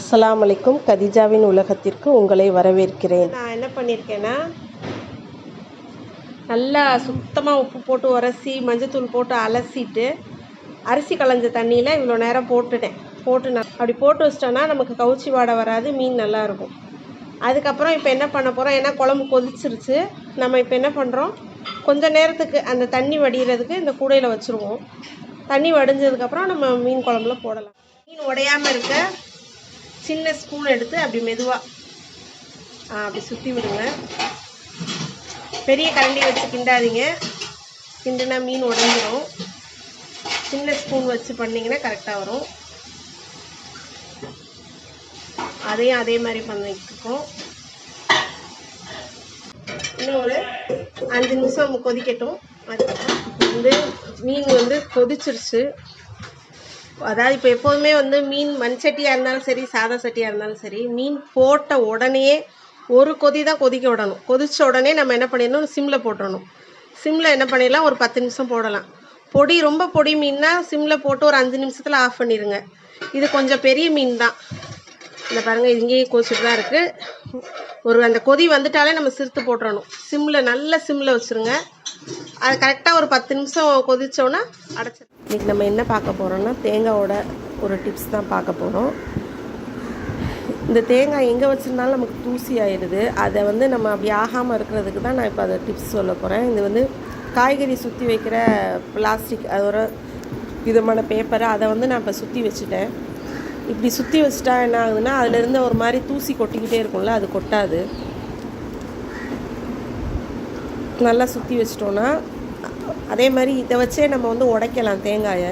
அஸ்ஸலாமு அலைக்கும். கதிஜாவின் உலகத்திற்கு உங்களை வரவேற்கிறேன். நான் என்ன பண்ணியிருக்கேன்னா, நல்லா சுத்தமாக உப்பு போட்டு உரசி மஞ்சத்தூள் போட்டு அலசிட்டு அரிசி களைஞ்ச தண்ணியில் இவ்வளோ நேரம் போட்டு நான் அப்படி போட்டு வச்சிட்டோன்னா நமக்கு கவுச்சி வாடை வராது, மீன் நல்லாயிருக்கும். அதுக்கப்புறம் இப்போ என்ன பண்ண போகிறோம், ஏன்னா குழம்பு கொதிச்சிருச்சு. நம்ம இப்போ என்ன பண்ணுறோம், கொஞ்சம் நேரத்துக்கு அந்த தண்ணி வடிகிறதுக்கு இந்த கூடையில் வச்சுருவோம். தண்ணி வடிஞ்சதுக்கப்புறம் நம்ம மீன் குழம்புல போடலாம். மீன் உடையாமல் இருக்க சின்ன ஸ்பூன் எடுத்து அப்படி மெதுவாக அப்படி சுற்றி விடுங்க. பெரிய கரண்டி வச்சு கிண்டாதீங்க, கிண்டுனா மீன் உடைஞ்சிரும். சின்ன ஸ்பூன் வச்சு பண்ணிங்கன்னா கரெக்டாக வரும். அதையும் அதே மாதிரி பண்ணிட்டுருக்கோம். இன்னும் ஒரு 5 நிமிஷம் கொதிக்கட்டும். அதுக்கப்புறம் மீன் கொதிச்சிருச்சு. அதாவது இப்போ எப்போதுமே மீன் மண் சட்டியாக இருந்தாலும் சரி, சாதா சட்டியாக இருந்தாலும் சரி, மீன் போட்ட உடனே ஒரு கொதி தான் கொதிக்க விடணும். கொதித்த உடனே நம்ம என்ன பண்ணிடணும், சிம்மில் போட்டுடணும். சிம்மில் என்ன பண்ணிடலாம், ஒரு 10 நிமிஷம் போடலாம். ரொம்ப பொடி மீன்னா சிம்மில் போட்டு ஒரு 5 நிமிஷத்தில் ஆஃப் பண்ணிடுங்க. இது கொஞ்சம் பெரிய மீன் தான். இந்த பாருங்கள், இங்கேயே கொதிச்சுட்டு தான் இருக்குது. அந்த கொதி வந்துட்டாலே நம்ம சிறுத்து போட்டுறணும். நல்ல சிம்மில் வச்சுருங்க. அது கரெக்டாக ஒரு 10 நிமிஷம் கொதித்தோன்னா அடைச்சி. இன்றைக்கி நம்ம என்ன பார்க்க போகிறோம்னா, தேங்காயோட ஒரு டிப்ஸ் தான் பார்க்க போகிறோம். இந்த தேங்காய் எங்கே வச்சுருந்தாலும் நமக்கு தூசி ஆயிடுது. அதை நம்ம அப்படி ஆகாமல் இருக்கிறதுக்கு தான் நான் இப்போ அதை டிப்ஸ் சொல்ல போகிறேன். இது காய்கறி சுற்றி வைக்கிற பிளாஸ்டிக், அது ஒரு விதமான பேப்பரை, அதை நான் இப்போ சுற்றி வச்சுட்டேன். இப்படி சுற்றி வச்சுட்டா என்ன ஆகுதுன்னா, அதிலிருந்து ஒரு மாதிரி தூசி கொட்டிக்கிட்டே இருக்கும்ல, அது கொட்டாது. நல்லா சுற்றி வச்சிட்டோன்னா, அதே மாதிரி இதை வச்சே நம்ம உடைக்கலாம். தேங்காயை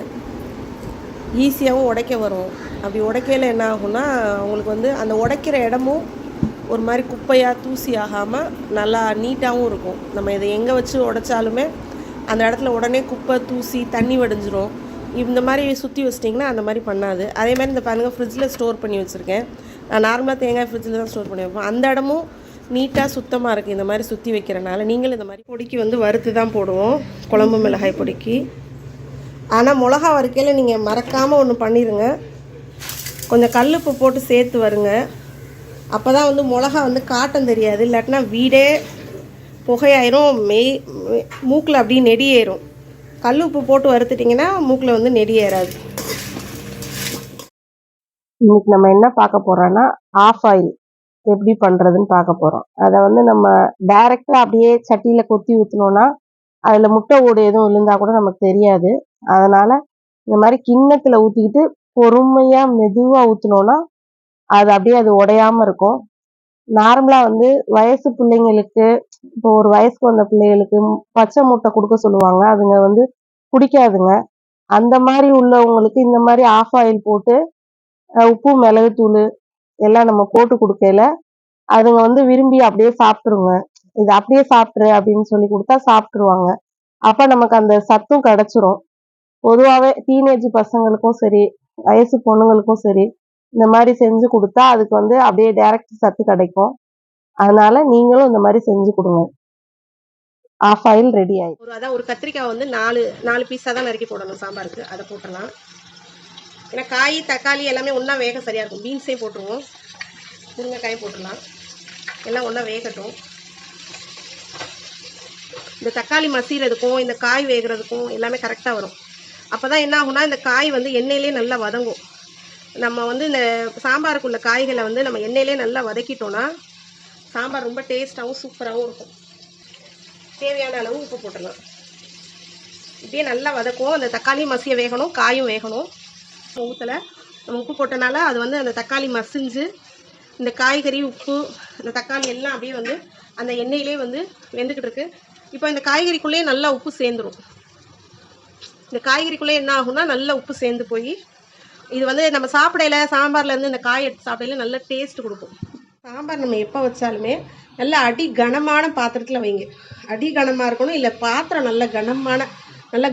ஈஸியாகவும் உடைக்க வரும். அப்படி உடைக்கையில் என்ன ஆகும்னா, அவங்களுக்கு அந்த உடைக்கிற இடமும் ஒரு மாதிரி குப்பையாக தூசி ஆகாமல் நல்லா நீட்டாகவும் இருக்கும். நம்ம இதை எங்கே வச்சு உடைச்சாலுமே அந்த இடத்துல உடனே குப்பை தூசி தண்ணி வடிஞ்சிரும். இந்த மாதிரி சுற்றி வச்சிட்டிங்கன்னா அந்த மாதிரி பண்ணாது. அதே மாதிரி இந்த பாருங்கள், ஃப்ரிட்ஜில் ஸ்டோர் பண்ணி வச்சுருக்கேன். நான் நார்மலாக தேங்காய் ஃப்ரிட்ஜில் தான் ஸ்டோர் பண்ணி வைப்பேன். அந்த இடமும் நீட்டாக சுத்தமாக இருக்குது இந்த மாதிரி சுற்றி வைக்கிறனால. நீங்களும் இந்த மாதிரி பொடிக்கு வறுத்து தான் போடுவோம், குழம்பு மிளகாய் பொடிக்கு. ஆனால் மிளகா வறுக்கையில் நீங்கள் மறக்காமல் ஒன்று பண்ணிடுங்க, கொஞ்சம் கல்லுப்பு போட்டு சேர்த்து வருங்க. அப்போ தான் மிளகா காட்டம் தெரியாது. இல்லாட்டினா வீடே புகையாயிரும், மூக்கில் அப்படியே நெடி ஏறும். கல்லுப்பு போட்டு வறுத்துட்டிங்கன்னா மூக்கில் நெடி ஏறாது. இன்னைக்கு நம்ம என்ன பார்க்க போகிறோன்னா, ஆஃப் ஆயில் எப்படி பண்ணுறதுன்னு பார்க்க போகிறோம். அதை நம்ம டைரெக்டாக அப்படியே சட்டியில் கொத்தி ஊற்றினோன்னா அதில் முட்டை ஓடு எதுவும் விழுந்தால் கூட நமக்கு தெரியாது. அதனால் இந்த மாதிரி கிண்ணத்தில் ஊற்றிக்கிட்டு பொறுமையாக மெதுவாக ஊற்றினோன்னா அது உடையாமல் இருக்கும். நார்மலாக வயசு பிள்ளைங்களுக்கு, இப்போ ஒரு வயசுக்கு வந்த பிள்ளைகளுக்கு பச்சை முட்டை கொடுக்க சொல்லுவாங்க. அதுங்க குடிக்காதுங்க. அந்த மாதிரி உள்ளவங்களுக்கு இந்த மாதிரி ஆஃப் ஆயில் போட்டு உப்பு மிளகுத்தூள் எல்லாம் நம்ம போட்டு கொடுக்கையில அதுங்க விரும்பி அப்படியே சாப்பிட்ருங்க. இது அப்படியே சாப்பிட்ரு அப்படின்னு சொல்லி கொடுத்தா சாப்பிட்ருவாங்க. அப்போ நமக்கு அந்த சத்தும் கிடச்சிரும். பொதுவாகவே டீனேஜ் பசங்களுக்கும் சரி, வயசு பொண்ணுங்களுக்கும் சரி, இந்த மாதிரி செஞ்சு கொடுத்தா அதுக்கு அப்படியே டைரக்ட் சத்து கிடைக்கும். அதனால நீங்களும் இந்த மாதிரி செஞ்சு கொடுங்க. ஆஃப் ஆயில் ரெடி ஆயிடும். ஒரு கத்திரிக்காய் 4 பீஸாக தான் நறுக்கி போடணும் சாம்பாருக்கு. அதை போட்டுடலாம். ஏன்னா காய் தக்காளி எல்லாமே ஒன்றா வேக சரியாக இருக்கும். பீன்ஸே போட்டுருவோம், முருங்கைக்காய் போட்டுடலாம். எல்லாம் ஒன்றா வேகட்டும். இந்த தக்காளி மசிகிறதுக்கும் இந்த காய் வேகிறதுக்கும் எல்லாமே கரெக்டாக வரும். அப்போ தான் என்ன ஆகும்னா, இந்த காய் எண்ணெயிலே நல்லா வதங்கும். நம்ம இந்த சாம்பாருக்குள்ள காய்களை நம்ம எண்ணெயிலே நல்லா வதக்கிட்டோன்னா சாம்பார் ரொம்ப டேஸ்ட்டாகவும் சூப்பராகவும் இருக்கும். தேவையான அளவு உப்பு போட்டுடலாம். இப்படியே நல்லா வதக்கும். அந்த தக்காளி மசிய வேகணும், காயும் வேகணும். ஊற்றலை, நம்ம உப்பு போட்டனால அது அந்த தக்காளி மசிஞ்சு இந்த காய்கறி உப்பு இந்த தக்காளி எல்லாம் அப்படியே அந்த எண்ணெயிலே வெந்துக்கிட்டு இருக்கு. இப்போ இந்த காய்கறிக்குள்ளேயே நல்லா உப்பு சேர்ந்துடும். இந்த காய்கறிக்குள்ளே என்ன ஆகும்னா நல்லா உப்பு சேர்ந்து போய் இது நம்ம சாப்பிடையில சாம்பார்லேருந்து இந்த காய் எடுத்து சாப்பிடையில நல்ல டேஸ்ட் கொடுக்கும். சாம்பார் நம்ம எப்போ வச்சாலுமே நல்லா அடி கனமான பாத்திரத்தில் வைங்க. அடி கனமாக இருக்கணும், இல்லை பாத்திரம் நல்ல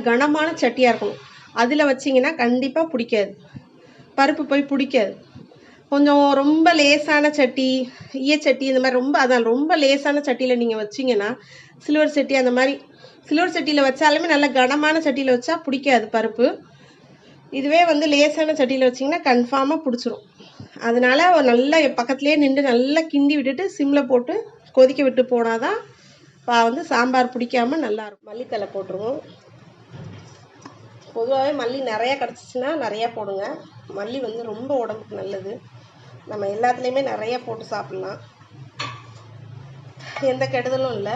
கனமான சட்டியாக இருக்கணும். அதில் வச்சிங்கன்னா கண்டிப்பாக பிடிக்காது, பருப்பு போய் பிடிக்காது. கொஞ்சம் ரொம்ப லேசான சட்டி, ஈயச்சட்டி, இந்த மாதிரி ரொம்ப லேசான சட்டியில் நீங்கள் வச்சிங்கன்னா, சில்வர் சட்டி அந்த மாதிரி சில்வர் சட்டியில் வச்சாலுமே நல்ல கனமான சட்டியில் வச்சா பிடிக்காது பருப்பு. இதுவே லேசான சட்டியில் வச்சிங்கன்னா கன்ஃபார்மாக பிடிச்சிரும். அதனால நல்லா பக்கத்துலேயே நின்று நல்லா கிண்டி விட்டுட்டு சிம்மில் போட்டு கொதிக்க விட்டு போனால் தான் வந்து சாம்பார் பிடிக்காம நல்லாயிருக்கும். மல்லித்தலை போட்டுருவோம். பொதுவாகவே மல்லி நிறையா கிடச்சிச்சின்னா நிறையா போடுங்க. மல்லி வந்து ரொம்ப உடம்புக்கு நல்லது. நம்ம எல்லாத்துலேயுமே நிறையா போட்டு சாப்பிட்லாம், எந்த கெடுதலும் இல்லை.